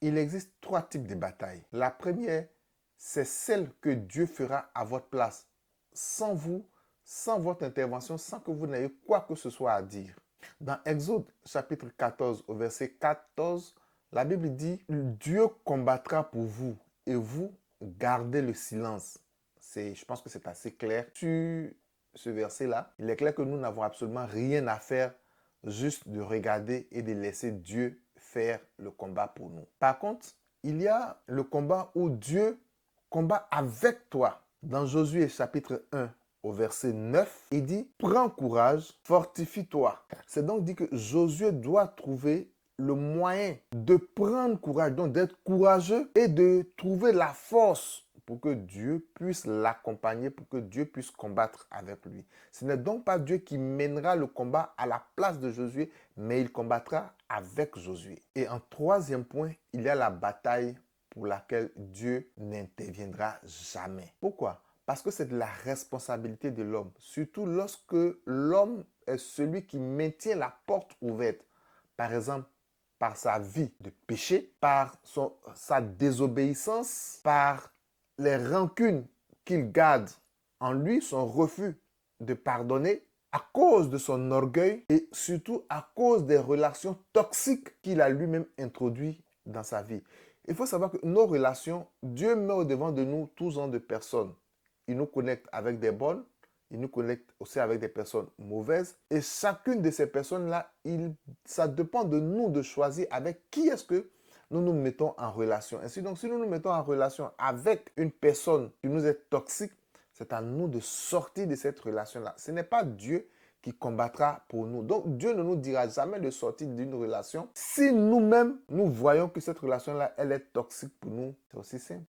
Il existe trois types de batailles. La première, c'est celle que Dieu fera à votre place, sans vous, sans votre intervention, sans que vous n'ayez quoi que ce soit à dire. Dans Exode chapitre 14 au verset 14, la Bible dit, Dieu combattra pour vous et vous gardez le silence. Je pense que c'est assez clair. Sur ce verset-là, il est clair que nous n'avons absolument rien à faire, juste de regarder et de laisser Dieu faire le combat pour nous. Par contre, il y a le combat où Dieu combat avec toi. Dans Josué chapitre 1 au verset 9, il dit « Prends courage, fortifie-toi ». C'est donc dit que Josué doit trouver le moyen de prendre courage, donc d'être courageux et de trouver la force pour que Dieu puisse l'accompagner, pour que Dieu puisse combattre avec lui. Ce n'est donc pas Dieu qui mènera le combat à la place de Josué, mais il combattra avec Josué. Et en troisième point, il y a la bataille pour laquelle Dieu n'interviendra jamais. Pourquoi? Parce que c'est de la responsabilité de l'homme, surtout lorsque l'homme est celui qui maintient la porte ouverte. Par exemple, par sa vie de péché, par sa désobéissance, par les rancunes qu'il garde en lui, son refus de pardonner, à cause de son orgueil et surtout à cause des relations toxiques qu'il a lui-même introduites dans sa vie. Il faut savoir que nos relations, Dieu met au devant de nous tous genre de personnes. Il nous connecte avec des bonnes, il nous connecte aussi avec des personnes mauvaises. Et chacune de ces personnes-là, ça dépend de nous de choisir avec qui est-ce que nous nous mettons en relation. Ainsi donc, si nous nous mettons en relation avec une personne qui nous est toxique, c'est à nous de sortir de cette relation-là. Ce n'est pas Dieu qui combattra pour nous. Donc, Dieu ne nous dira jamais de sortir d'une relation si nous-mêmes, nous voyons que cette relation-là, elle est toxique pour nous. C'est aussi simple.